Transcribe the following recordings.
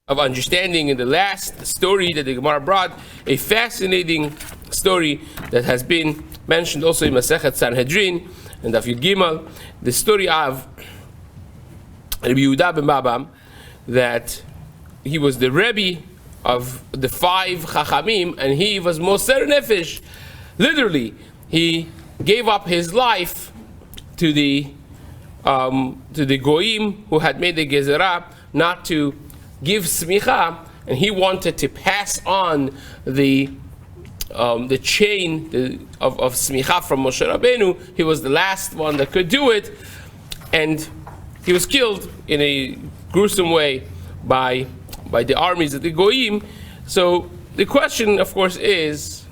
of understanding in the last story that the Gemara brought, a fascinating story that has been mentioned also in Masechet Sanhedrin and Daf Yud Gimel, the story of Rabbi Yehuda ben Babam, that he was the Rebbe of the 5 Chachamim, and he was Moser Nefesh. Literally, he gave up his life to the Goyim who had made the Gezerah not to give smicha, and he wanted to pass on the chain of smicha from Moshe Rabbeinu. He was the last one that could do it, and he was killed in a gruesome way by the armies of the Goyim. So the question, of course, is,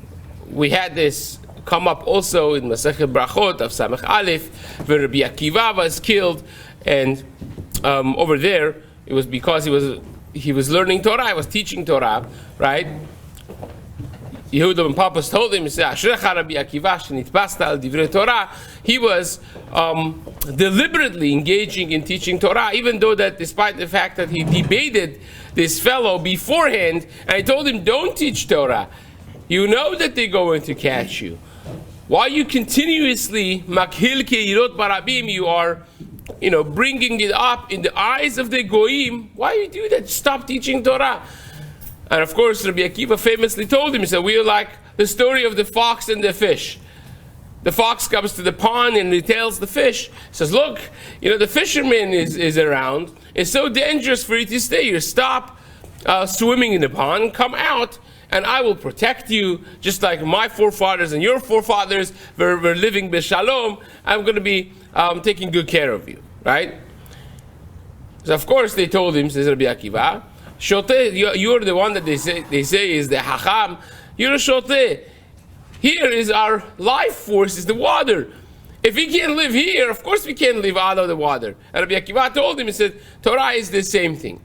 we had this come up also in Masechet Brachot of Samech Aleph, where Rabbi Akiva was killed, and over there it was because he was learning Torah, he was teaching Torah, right? Yehuda ben Papas told him, he said, Ashrecha Rabbi Akiva shenitpasta al divrei Torah. He was deliberately engaging in teaching Torah, even though that despite the fact that he debated this fellow beforehand, and I told him, don't teach Torah. You know that they're going to catch you. While you continuously makhil keirot barabim, you are, bringing it up in the eyes of the goyim. Why you do that? Stop teaching Torah. And of course, Rabbi Akiva famously told him, he said, we are like the story of the fox and the fish. The fox comes to the pond and he tells the fish, he says, look, the fisherman is around. It's so dangerous for you to stay here. Stop swimming in the pond, come out, and I will protect you, just like my forefathers and your forefathers were living b'shalom. I'm going to be taking good care of you, right? So of course they told him, says Rabbi Akiva, Shoteh, you're the one that they say is the Hacham. You're a Shoteh. Here is our life force, is the water. If we can't live here, of course we can't live out of the water. And Rabbi Akiva told him, he said, Torah is the same thing.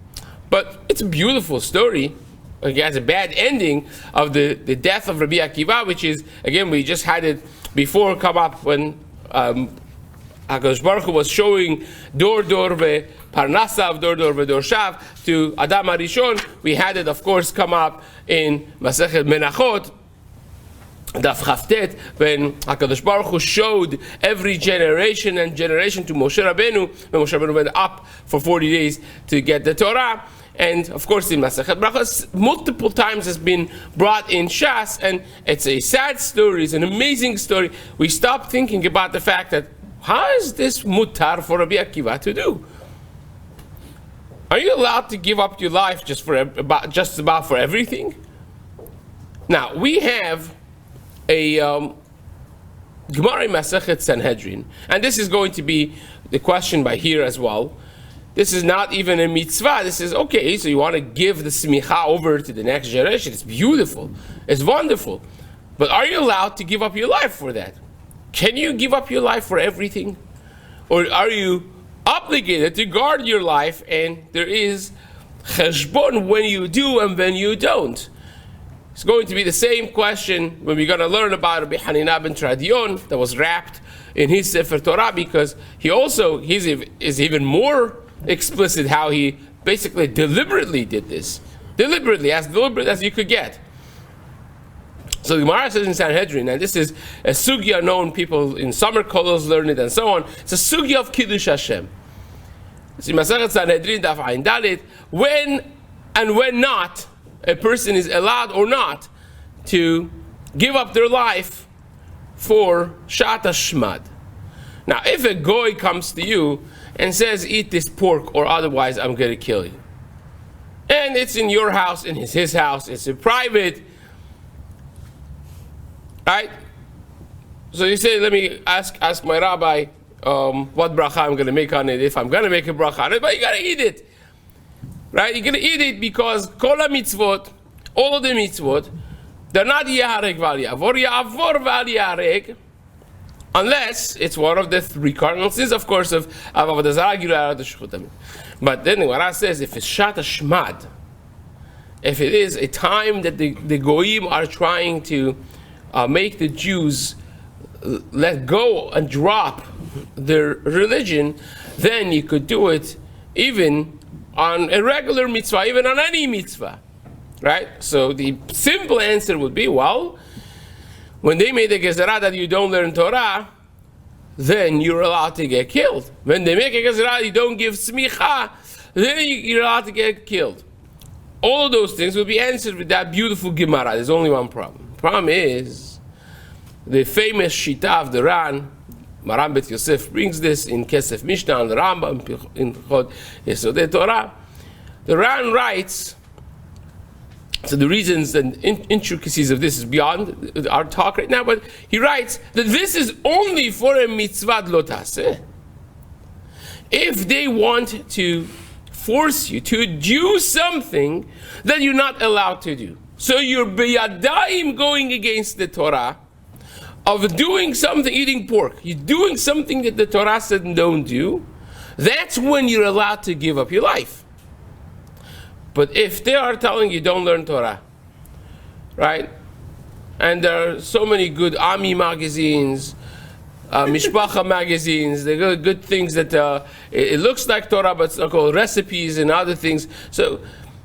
But it's a beautiful story. It has a bad ending of the death of Rabbi Akiva, which is, again, we just had it before come up when HaKadosh Baruch Hu was showing Dor ve Parnasav, Dor ve Dorshav to Adam HaRishon. We had it, of course, come up in Masechet Menachot, Daf Chavtet, when HaKadosh Baruch Hu showed every generation and generation to Moshe Rabbeinu, when Moshe Rabbeinu went up for 40 days to get the Torah. And of course in Masechet Brachos multiple times has been brought in Shas, and it's a sad story, it's an amazing story. We stop thinking about the fact that, how is this mutar for Rabbi Akiva to do? Are you allowed to give up your life just about for everything? Now, we have a Gemara in Masechet Sanhedrin, and this is going to be the question by here as well. This is not even a mitzvah. This is, okay, so you want to give the smicha over to the next generation. It's beautiful. It's wonderful. But are you allowed to give up your life for that? Can you give up your life for everything? Or are you obligated to guard your life, and there is cheshbon when you do and when you don't? It's going to be the same question when we're going to learn about Rabbi Hanina ben Tradion that was wrapped in his Sefer Torah, because he's even more explicit how he basically deliberately did this. Deliberately, as deliberate as you could get. So the Gemara says in Sanhedrin, and this is a sugya known, people in summer kolos learn it and so on. It's a sugya of Kiddush Hashem. It's in Masechet Sanhedrin Daf Ayin Dalet, when and when not a person is allowed or not to give up their life for Shat HaShmad. Now, if a goy comes to you and says, eat this pork or otherwise I'm going to kill you, and it's in your house, and it's his house, it's in private, right? So you say, let me ask my rabbi what bracha I'm going to make on it, if I'm going to make a bracha on it, but you got to eat it. Right? You're going to eat it because kol mitzvot, all of the mitzvot, they're not yahareg val yavor, yavor val yareg, unless it's one of the 3 cardinal sins, of course, of Avodah Zarah, Gilui the Shchutamim. But then the Gemara says, if it's Shat HaShmad, if it is a time that the Goyim are trying to make the Jews let go and drop their religion, then you could do it even on a regular mitzvah, even on any mitzvah, right? So the simple answer would be, well, when they made a gezerah that you don't learn Torah, then you're allowed to get killed. When they make a gezerah, you don't give smicha, then you're allowed to get killed. All of those things will be answered with that beautiful Gemara. There's only one problem. The problem is the famous Shita of the Ran. Maran Bet Yosef brings this in Kesef Mishnah and the Rambam in Chod Yesodei Torah. The Ran writes, so the reasons and intricacies of this is beyond our talk right now, but he writes that this is only for a mitzvah lo taseh. If they want to force you to do something that you're not allowed to do, so you're biyadayim going against the Torah, of doing something, eating pork, you're doing something that the Torah said don't do, that's when you're allowed to give up your life. But if they are telling you don't learn Torah, right? And there are so many good Ami magazines, Mishpacha magazines, they got good things that it looks like Torah, but it's called recipes and other things. So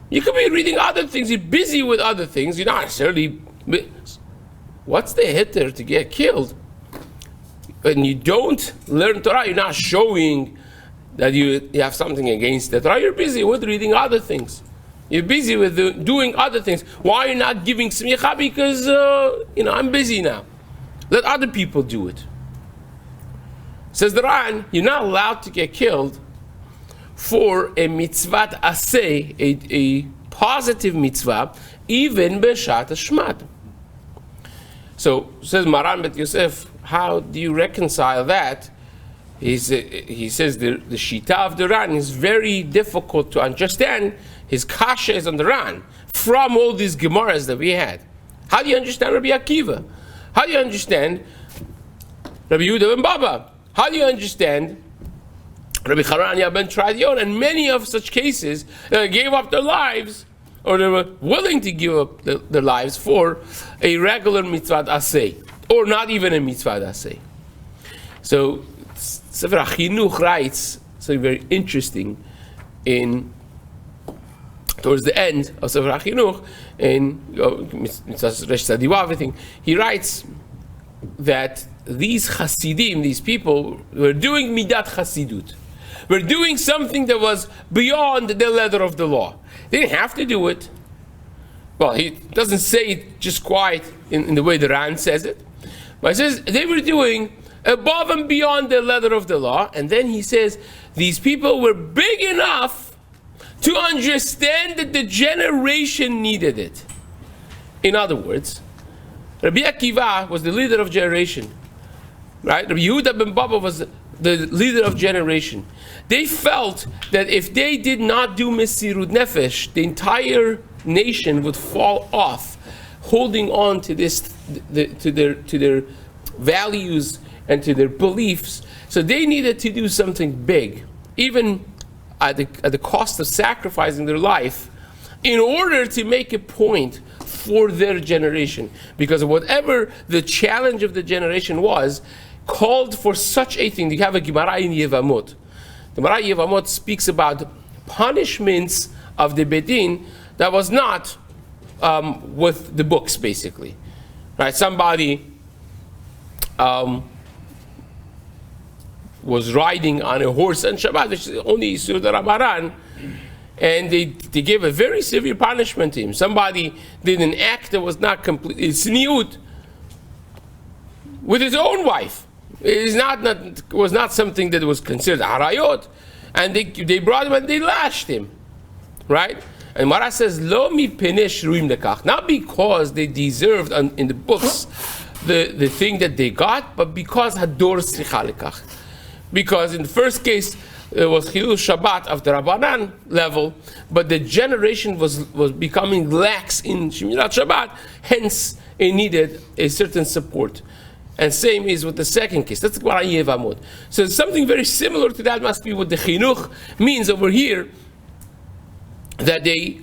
you could be reading other things, you're busy with other things, you're not necessarily... What's the hitter to get killed? When you don't learn Torah, you're not showing that you have something against the Torah. You're busy with reading other things. You're busy with doing other things. Why are you not giving smicha? Because, I'm busy now. Let other people do it. Says the Ran, you're not allowed to get killed for a mitzvat aseh, a positive mitzvah, even b'shat hashmad. So, says Maran Bet Yosef, how do you reconcile that? He says the Shita of the Ran is very difficult to understand. His kasha is on the Ran from all these Gemaras that we had. How do you understand Rabbi Akiva? How do you understand Rabbi Yehuda ben Baba? How do you understand Rabbi Charanya ben Tradion and many of such cases that gave up their lives, or they were willing to give up their lives for a regular mitzvah aseh, or not even a mitzvah aseh? So, Sefer HaChinuch writes something very interesting towards the end of Sefer HaChinuch, in Mitzvah Resh Tzadiwa, everything. He writes that these Hasidim, these people, were doing midat Hasidut. Were doing something that was beyond the letter of the law. They didn't have to do it. Well, he doesn't say it just quite in the way the Ran says it. But he says they were doing above and beyond the letter of the law. And then he says these people were big enough to understand that the generation needed it. In other words, Rabbi Akiva was the leader of generation. Right? Rabbi Yehuda ben Baba was the leader of generation. They felt that if they did not do Mesirut Nefesh, the entire nation would fall off, holding on to this, to their values and to their beliefs. So they needed to do something big, even at the cost of sacrificing their life, in order to make a point for their generation. Because whatever the challenge of the generation was, called for such a thing. You have a Gemara in Yevamot. The Gemara Yevamot speaks about punishments of the Bedin that was not with the books, basically. Right? Somebody was riding on a horse on Shabbat, which is only Yisur Rabbanan, and they gave a very severe punishment to him. Somebody did an act that was not completely tzniut with his own wife. It was not something that was considered harayot, and they brought him and they lashed him, right? And Mara says, "Lo mi penesh ruim lekach," not because they deserved in the books the thing that they got, but because hador slicha lekach. Because in the first case it was Chilul Shabbat of the Rabbanan level, but the generation was becoming lax in Shemirat Shabbat, hence it needed a certain support. And same is with the second case. That's what Yevamot. So something very similar to that must be what the chinuch means over here. That they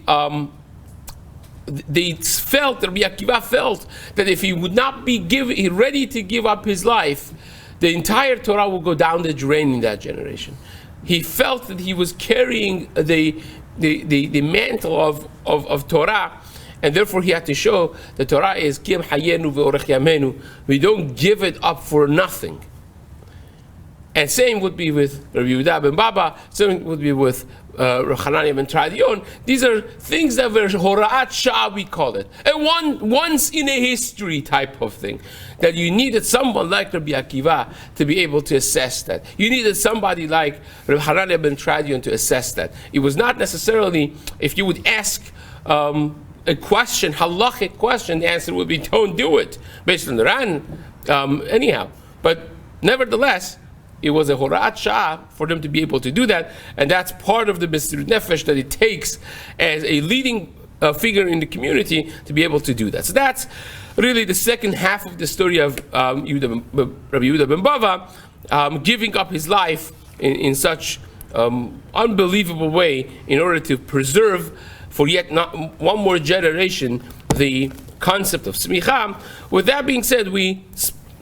felt, Rabbi Akiva felt, that if he would not be ready to give up his life, the entire Torah will go down the drain in that generation. he felt that he was carrying the mantle of Torah, and therefore he had to show that Torah is Kim Hayenu ve'orech yamenu. We don't give it up for nothing. And same would be with Rabbi Yehuda ben Baba, same would be with Hanania ben Tradion. These are things that were Hora'at Shah, we call it. A once in a history type of thing. That you needed someone like Rabbi Akiva to be able to assess that. You needed somebody like Rabbi Hanania ben Tradion to assess that. It was not necessarily, if you would ask a question, halachic question, the answer would be don't do it, based on the Ran, anyhow. But nevertheless, it was a hora'at shah for them to be able to do that, and that's part of the Mesirut Nefesh that it takes as a leading figure in the community to be able to do that. So that's really the second half of the story of Rabbi Yehuda ben Bava giving up his life in such unbelievable way in order to preserve for yet not one more generation the concept of smicha. With that being said, we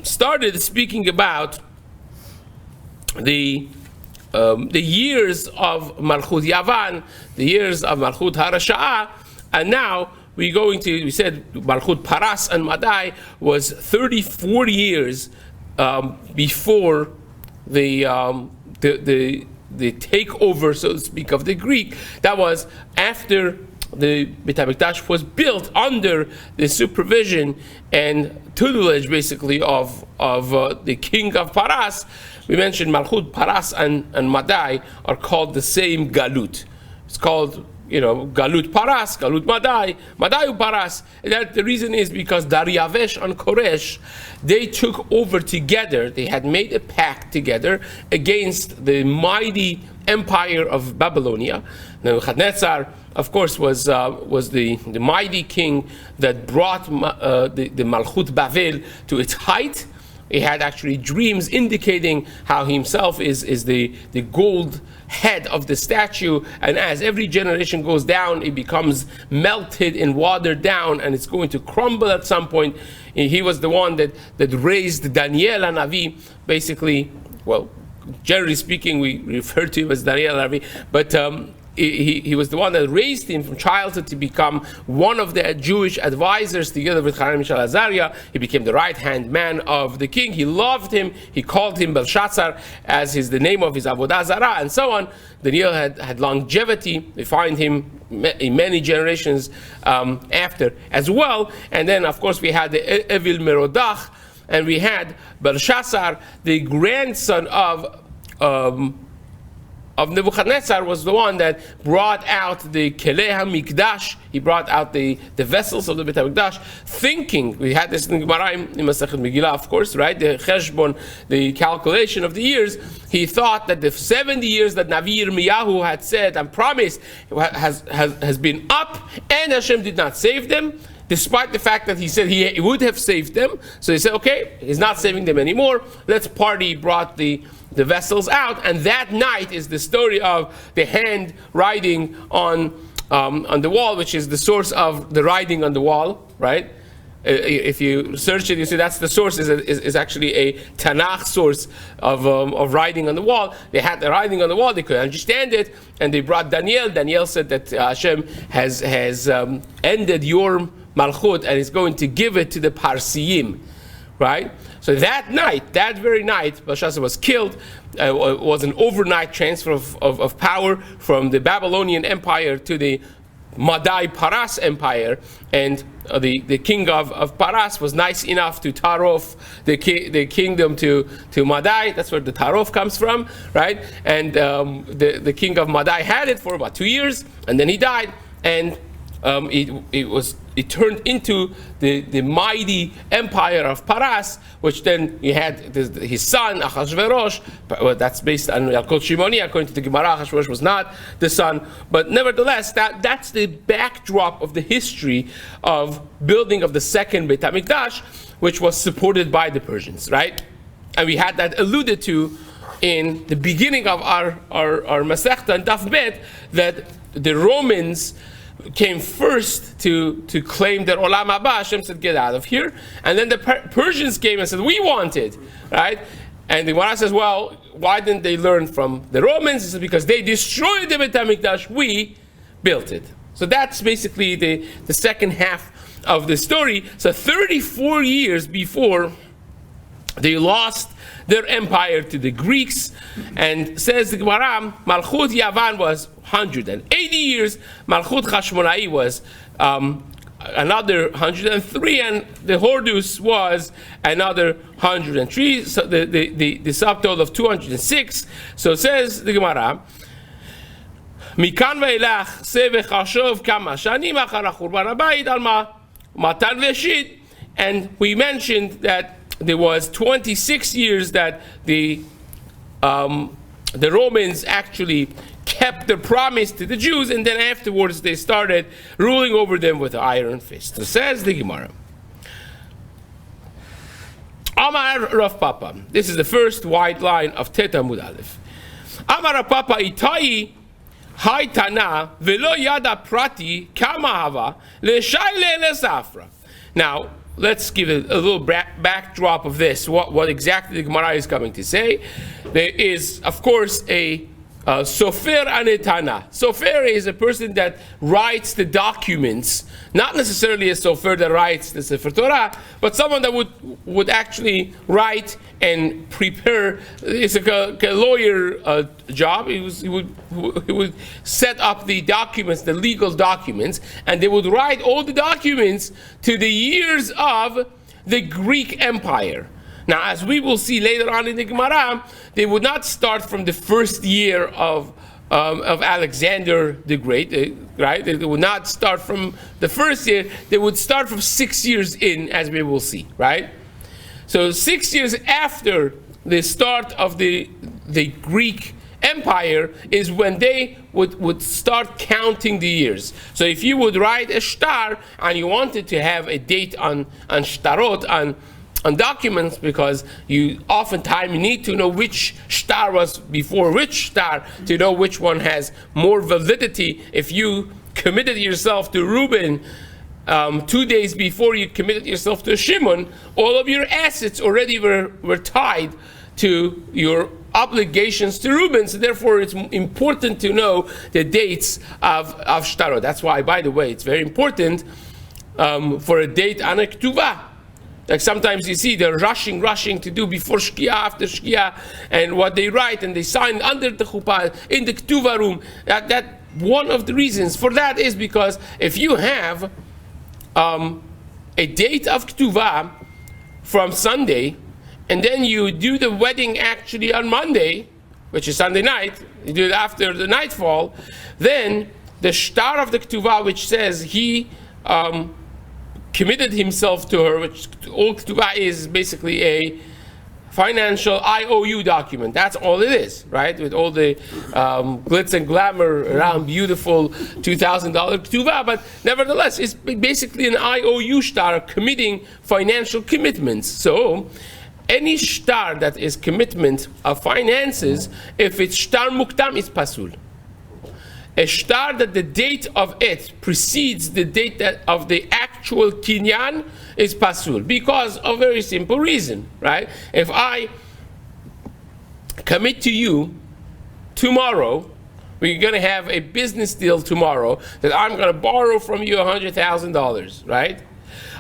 started speaking about the years of Malchut Yavan, the years of Malchut Harasha'ah, and now we said Malchut Paras and Madai was 34 years before the takeover, so to speak, of the Greek. That was after the Beit HaMikdash was built under the supervision and tutelage, basically, of the king of Paras. We mentioned Malchut Paras and Madai are called the same Galut. It's called, Galut Paras, Galut Madai, Madai Paras. And that the reason is because Daryavesh and Koresh, they took over together. They had made a pact together against the mighty empire of Babylonia. Nebuchadnezzar, of course, was the mighty king that brought the Malchut Bavel to its height. He had actually dreams indicating how himself is the gold head of the statue, and as every generation goes down, it becomes melted and watered down, and it's going to crumble at some point. He was the one that raised Daniel Hanavi, basically. Well, generally speaking, we refer to him as Daniel Hanavi, but he was the one that raised him from childhood to become one of the Jewish advisors together with Hanan Mishael Azariah. He became the right-hand man of the king. He loved him. He called him Belshazzar as the name of his Avodah Zarah, and so on. Daniel had longevity. We find him in many generations after as well. And then, of course, we had the Evil Merodach, and we had Belshazzar, the grandson of Nebuchadnezzar, was the one that brought out the Kelei HaMikdash. He brought out the vessels of the Beit HaMikdash, thinking, we had this in Gemara in Masechet Megillah, of course, right? The Cheshbon, the calculation of the years. He thought that the 70 years that Navi Yirmiyahu had said and promised has been up, and Hashem did not save them, despite the fact that he said he would have saved them. So he said, okay, he's not saving them anymore. Let's party. Brought the vessels out, and that night is the story of the hand writing on the wall, which is the source of the writing on the wall, right? If you search it, you see that's the source is actually a Tanakh source of writing on the wall. They had the writing on the wall, they couldn't understand it, and they brought Daniel. Daniel said that Hashem has ended your Malchut and is going to give it to the Parsiyim, right? So that night, that very night, Belshazzar was killed. It was an overnight transfer of power from the Babylonian Empire to the Madai Paras Empire, and the king of Paras was nice enough to tar off the kingdom to Madai. That's where the tarof comes from, right? And the king of Madai had it for about 2 years, and then he died, and it turned into the mighty empire of Paras, which then he had his son Achashverosh. Well, that's based on Yalkut Shimoni. According to the Gemara, Achashverosh was not the son, but nevertheless, that's the backdrop of the history of building of the second Beit HaMikdash, which was supported by the Persians, right? And we had that alluded to in the beginning of our Masechta and Daf Bet, that the Romans came first to claim that Olam Haba. Hashem said, get out of here. And then the Persians came and said, we want it, right? And the Gemara says, well, why didn't they learn from the Romans? It's because they destroyed the Beit HaMikdash, we built it. So that's basically the second half of the story. So 34 years before they lost their empire to the Greeks, and says the Gemara, Malchut Yavan was 180 years, Malchut Hashmonai was another 103, and the Hordus was another 103, so the subtotal of 206. So it says the Gemara, Mikan ve'elach sevech hashov kama shanim achar churban habayit al matan veshit, and we mentioned that there was 26 years that the Romans actually kept their promise to the Jews, and then afterwards they started ruling over them with an iron fist. So says the Gemara, Amar Rav Papa, this is the first white line of Tet Amud Aleph. Amar Rav Papa itai hai tana velo yada prati kama hava leshayle lesafra. Now, let's give a little backdrop of this, what exactly the Gemara is coming to say. There is, of course, a sofer anetana. Sofer is a person that writes the documents, not necessarily a sofer that writes the Sefer Torah, but someone that would actually write and prepare. It's like a lawyer job. He would set up the documents, the legal documents, and they would write all the documents to the years of the Greek Empire. Now, as we will see later on in the Gemara, they would not start from the first year of Alexander the Great, right? They would not start from the first year. They would start from 6 years in, as we will see, right? So 6 years after the start of the Greek Empire is when they would start counting the years. So if you would write a shtar and you wanted to have a date on shtarot, on documents, because you oftentimes need to know which shtar was before which shtar to know which one has more validity. If you committed yourself to Reuben 2 days before you committed yourself to Shimon, all of your assets already were tied to your obligations to Reuben, so therefore it's important to know the dates of shtarot. That's why, by the way, it's very important for a date on a ketuvah. Like sometimes you see they're rushing to do before Shkia, after Shkia, and what they write and they sign under the chuppah in the ketuvah room. That one of the reasons for that is because if you have a date of ketuvah from Sunday, and then you do the wedding actually on Monday, which is Sunday night, you do it after the nightfall, then the shtar of the ketuvah, which says he committed himself to her, which all ketuvah is basically a financial IOU document. That's all it is, right? With all the glitz and glamour around beautiful $2,000 ketuvah, but nevertheless, it's basically an IOU shtar, committing financial commitments. So, any shtar that is commitment of finances, if it's shtar muktam, it's pasul. A shtar that the date of it precedes the date of the actual kinyan is pasul, because of a very simple reason, right? If I commit to you tomorrow, we're going to have a business deal tomorrow that I'm going to borrow from you $100,000, right?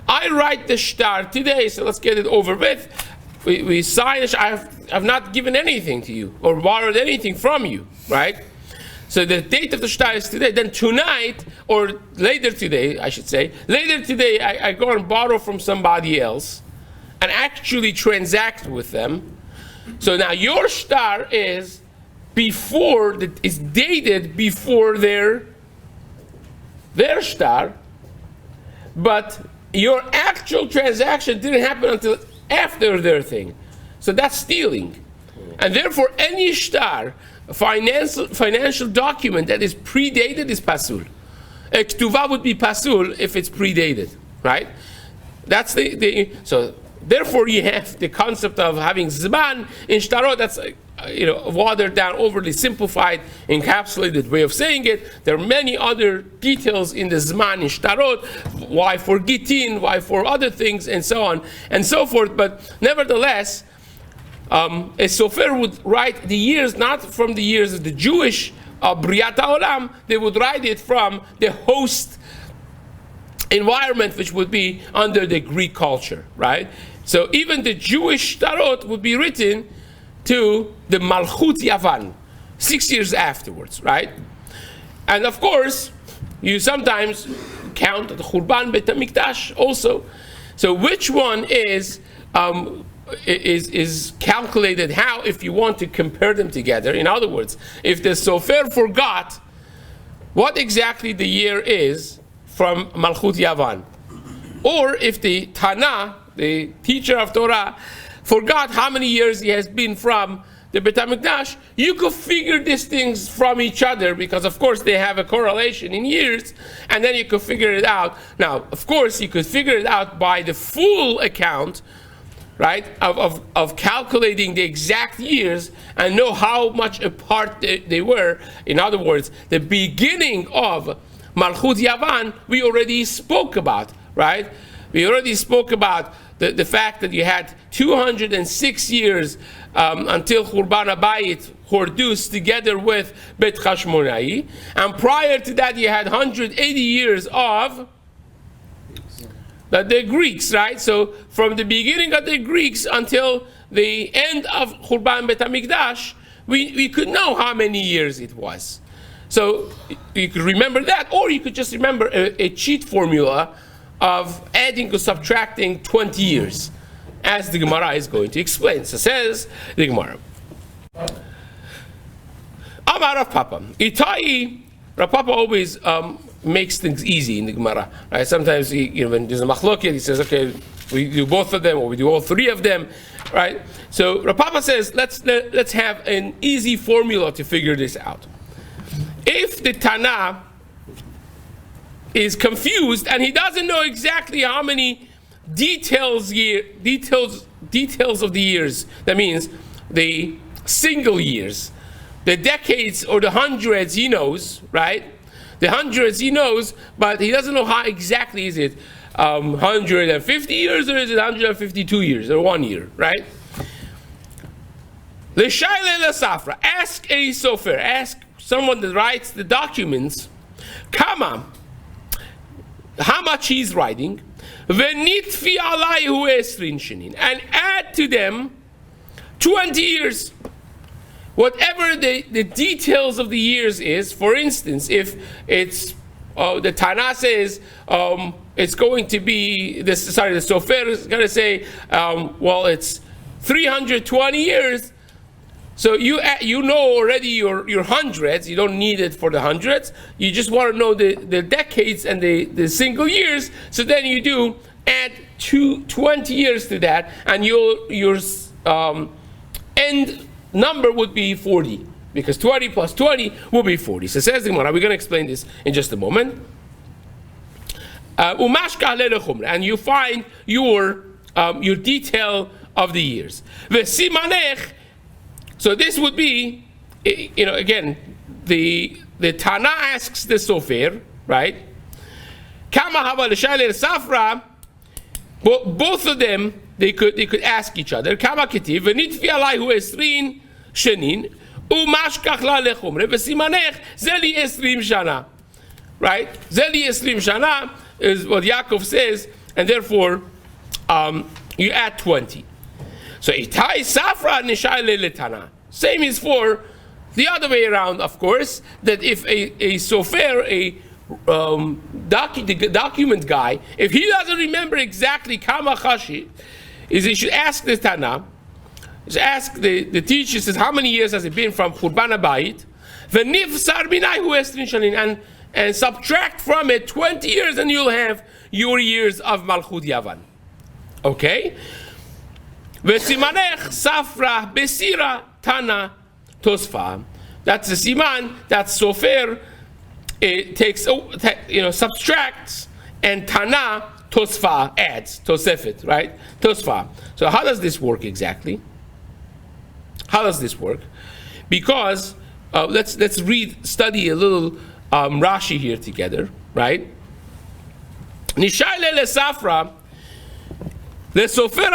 I write the shtar today, so let's get it over with. We sign it. I've not given anything to you or borrowed anything from you, right? So the date of the shtar is today. Then tonight, or later today, I should say, later today, I go and borrow from somebody else and actually transact with them. So now your shtar is dated before their shtar, but your actual transaction didn't happen until after their thing. So that's stealing. And therefore, any shtar, financial document that is predated is pasul. A ketuvah would be pasul if it's predated, right? That's so therefore you have the concept of having zman in shtarot. That's watered down, overly simplified, encapsulated way of saying it. There are many other details in the zman in shtarot, why for gitin, why for other things, and so on and so forth. But nevertheless, a sofer would write the years not from the years of the Jewish Briat HaOlam, they would write it from the host environment, which would be under the Greek culture, right? So even the Jewish Tarot would be written to the Malchut Yavan, 6 years afterwards, right? And of course, you sometimes count the Churban Beit HaMikdash also. So which one is calculated how if you want to compare them together? In other words, if the Sofer forgot what exactly the year is from Malchut Yavan, or if the Tana, the teacher of Torah, forgot how many years he has been from the Beit HaMikdash, you could figure these things from each other, because of course they have a correlation in years, and then you could figure it out. Now, of course, you could figure it out by the full account, right, of calculating the exact years and know how much apart they were. In other words, the beginning of Malchut Yavan we already spoke about, right? We already spoke about the fact that you had 206 years until Churban HaBayit Hordus together with Bet Chashmonai, and prior to that you had 180 years of the Greeks, right? So from the beginning of the Greeks until the end of Churban Bet HaMikdash, we could know how many years it was. So you could remember that, or you could just remember a cheat formula of adding or subtracting 20 years, as the Gemara is going to explain. So says the Gemara. Amar Rav Papa. Itai, Rav Papa always makes things easy in the Gemara. Right? Sometimes when there's a machloket, he says, okay, we do both of them, or we do all three of them, right? So Rav Papa says, let's have an easy formula to figure this out. If the Tana is confused and he doesn't know exactly how many details of the years, that means the single years, the decades or the hundreds he knows, right? The hundreds he knows, but he doesn't know how exactly is it 150 years or is it 152 years or 1 year, right? L'shayle l'safra, ask a sofer, ask someone that writes the documents, kama, how much he's writing, v'nitfi alayhu esrin shinin, and add to them 20 years. Whatever the details of the years is, for instance, if it's, the Tana says, it's going to be, the Sofer is going to say, well, it's 320 years, so you know already your hundreds, you don't need it for the hundreds, you just want to know the decades and the single years, so then you do add 20 years to that, and your end number would be 40, because 20 plus 20 will be 40. So says the Gemara, we're going to explain this in just a moment. And you find your detail of the years. So this would be, again, the Tana asks the Sofer, right? Both of them, they could ask each other. Kama ketiv v'nitfi alayhu esrin shenin u'mashkach la lechumre v'simanech zeli esrim shana. Right? Zeli esrim shana is what Yaakov says, and therefore you add 20. So itai safra nishai le'letana. Same is for the other way around, of course, that if a sofer, the document guy, if he doesn't remember exactly kama chashi, is he should ask the Tana, ask the teacher, says, how many years has it been from Churban HaBayit? V'nifsar minayhu esrin shanin, and subtract from it 20 years, and you'll have your years of Malchut Yavan. Okay? V'simanech safra besira tana tosfa. That's the siman, that's sofer. It takes, subtracts, and Tana, Tosfa, adds, Tosefet, right? Tosfa. So how does this work exactly? How does this work? Because, let's study a little Rashi here together, right? Nishayle le Safra, לסופר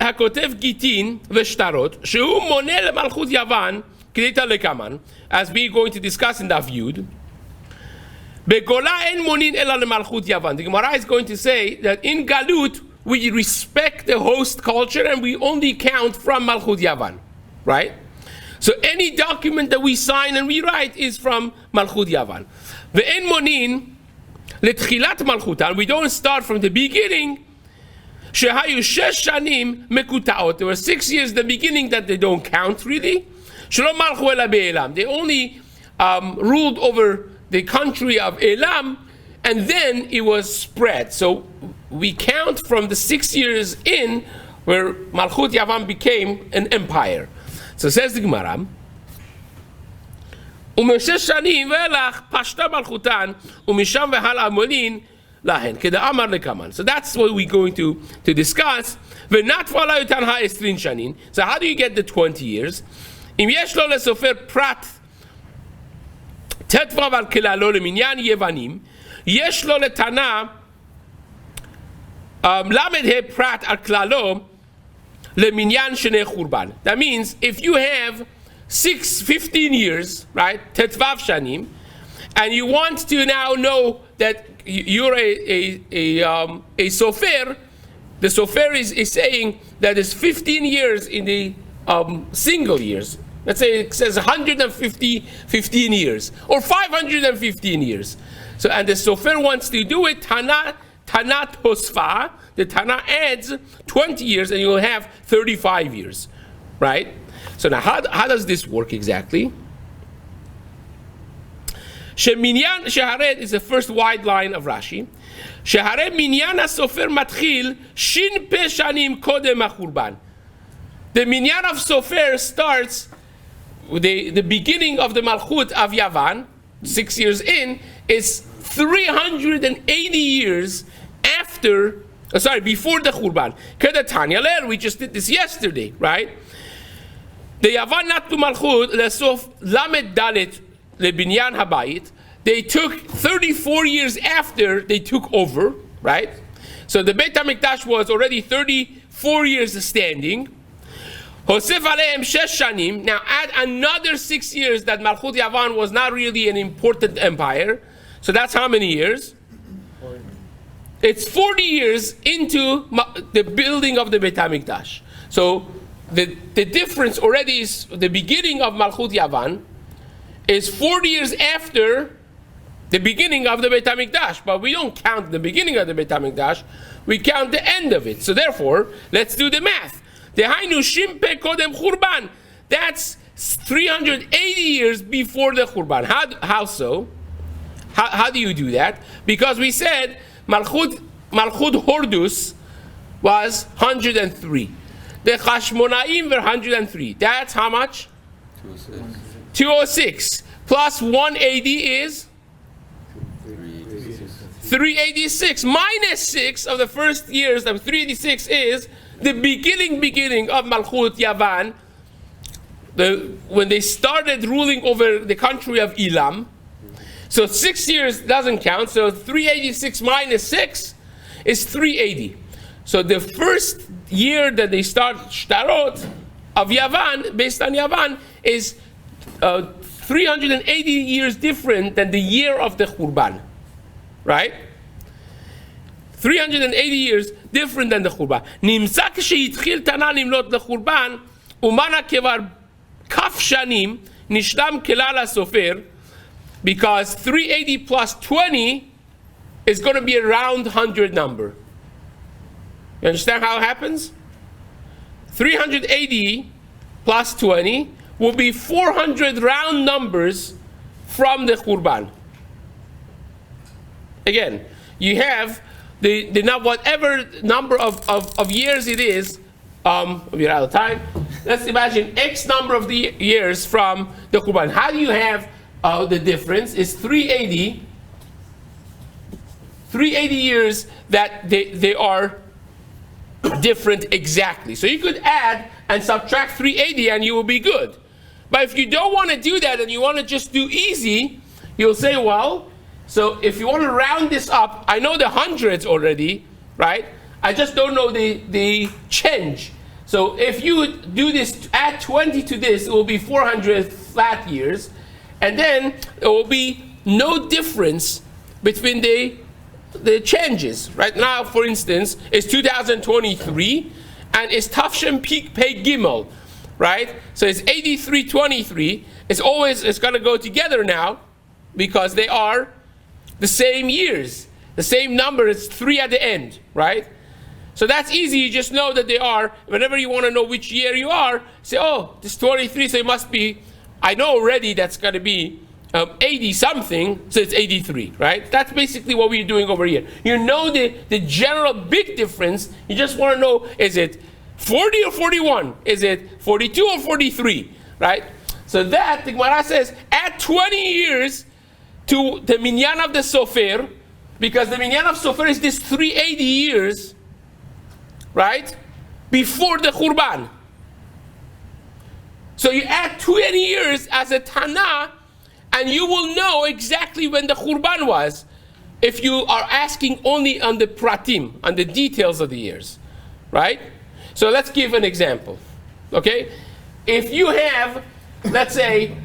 הכותב גיטין ושטרות, שהוא מונה למלכות יוון, כדאיתא לקמן, as we going to discuss in דף י', בגולה אין מונין אלא למלכות יוון. The Gemara is going to say that in Galut, we respect the host culture and we only count from Malchut Yavan, right? So any document that we sign and we write is from Malchut Yavan. Ve'en monin letchilat Malchutan, we don't start from the beginning. Shehayu shesh shanim mekutaot. There were 6 years the beginning that they don't count really. Shelo malchu ela be'elam. They only ruled over the country of Elam, and then it was spread. So we count from the 6 years in where Malchut Yavan became an empire. So says the Gemara, ומשש שנים ואילך פשטה מלכותן ומשם והלאה מולין להן כדאמר לקמן. So that's what we're going to discuss. ונטפו עלי אותן ה-20 שנים. So how do you get the 20 years? אם יש לו לסופר פרט ט"ו על כללו למניין יוונים, יש לו לתנא למ"ה פרט על כללו למניין שני חורבן. That means if you have 15 years, right, ט"ו שנים, and you want to now know that you're a sofer, the sofer is saying that it's 15 years in the single years. Let's say it says 15 years, or 515 years. So, and the sofer wants to do it, Tanat Hosfa, the Tana adds 20 years and you'll have 35 years, right? So now how does this work exactly? Sheminyan Shehared is the first wide line of Rashi. Shehared minyan hasofer matchil shin pe shanim kodem hachurban. The minyan of sofer starts with the beginning of the Malchut of Yavan, 6 years in, is 380 years after, before the Churban. Kedatanya Ler, we just did this yesterday, right? The Yavan Natu Malchut lesof lamed dalet lebinyan habayit. They took 34 years after they took over, right? So the Beit HaMikdash was already 34 years standing. Hosef aleim shesh shanim. Now add another 6 years that Malchut Yavan was not really an important empire. So that's how many years? It's 40 years into the building of the Beit HaMikdash. So the difference already is the beginning of Malchut Yavan is 40 years after the beginning of the Beit HaMikdash. But we don't count the beginning of the Beit HaMikdash, we count the end of it. So therefore, let's do the math. Dehainu shimpe kodem churban. That's 380 years before the churban. How so? How do you do that? Because we said Malchut Hordus was 103. The Chashmonaim were 103. That's how much? 206. Plus 180 is 386. Minus 6 of the first years of 386 is the beginning of Malchut Yavan, when they started ruling over the country of Elam. So 6 years doesn't count, so 386 minus 6 is 380. So the first year that they start Shtarot of Yavan, based on Yavan, is 380 years different than the year of the Churban, right? 380 years different than the Churban. נמצא כשהתחיל תנא למנות לחורבן, ומנה כבר כף שנים, נשלם כלל הסופר, because 380 plus 20 is going to be a round 100 number. You understand how it happens? 380 plus 20 will be 400 round numbers from the Churban. Again, you have whatever number of years it is, we're out of time. Let's imagine X number of the years from the Churban. How do you have the difference? Is 380 years that they are different exactly. So you could add and subtract 380 and you will be good. But if you don't want to do that and you want to just do easy, you'll say, well, so if you want to round this up, I know the hundreds already, right? I just don't know the change. So if you do this, add 20 to this, it will be 400 flat years. And then there will be no difference between the changes. Right now, for instance, it's 2023, and it's Tafshem Pei Gimel, right? So it's 8323. It's going to go together now because they are the same years. The same number, it's 3 at the end, right? So that's easy. You just know that they are. Whenever you want to know which year you are, say, oh, this 23, so it must be, I know already that's going to be 80 something, so it's 83, right? That's basically what we're doing over here. You know the general big difference. You just want to know, is it 40 or 41? Is it 42 or 43, right? So that, the Gemara says, add 20 years to the minyan of the sofer, because the minyan of sofer is this 380 years, right, before the Khurban. So you add 20 years as a Tana, and you will know exactly when the Khurban was, if you are asking only on the pratim, on the details of the years, right? So let's give an example, okay? If you have, let's say,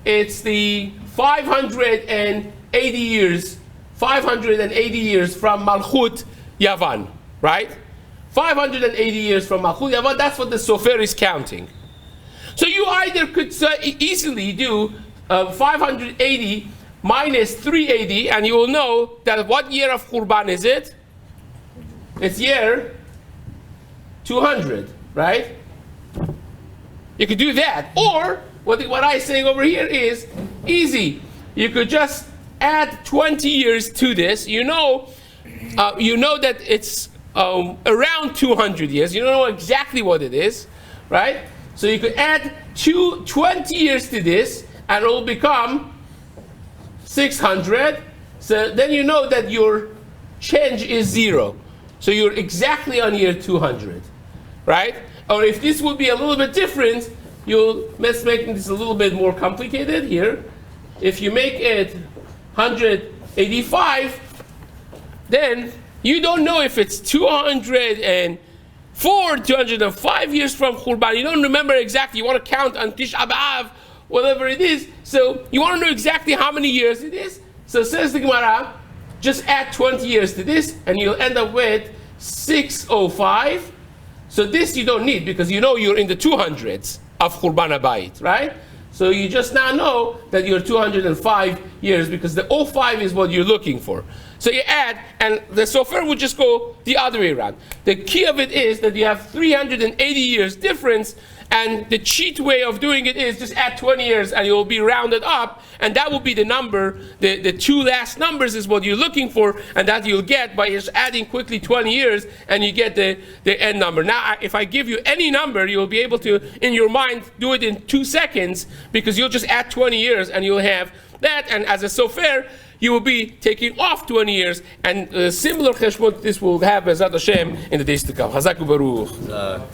it's the 580 years from Malchut Yavan, right? 580 years from Malchut Yavan, that's what the Sofer is counting. So you either could easily do 580 minus 380, and you will know that what year of Khurban is it? It's year 200, right? You could do that. Or, what I'm saying over here is easy. You could just add 20 years to this. You know that it's around 200 years. You don't know exactly what it is, right? So you could add 20 years to this, and it will become 600. So then you know that your change is 0. So you're exactly on year 200, right? Or if this would be a little bit different, let's make this a little bit more complicated here. If you make it 185, then you don't know if it's 204, 205 years from Khurban. You don't remember exactly. You want to count on Tish B'Av, whatever it is. So you want to know exactly how many years it is. So says the Gemara, just add 20 years to this, and you'll end up with 605. So this you don't need, because you know you're in the 200s of Khurban Abayit, right? So you just now know that you're 205 years, because the 05 is what you're looking for. So you add, and the sofer would just go the other way around. The key of it is that you have 380 years difference, and the cheat way of doing it is just add 20 years and it will be rounded up, and that will be the number. The two last numbers is what you're looking for, and that you'll get by just adding quickly 20 years, and you get the end number. Now, if I give you any number, you'll be able to, in your mind, do it in 2 seconds, because you'll just add 20 years and you'll have that, and as a sofer, you will be taking off 20 years, and similar cheshbon this will have Bezat Hashem in the days to come. Chazak u'baruch.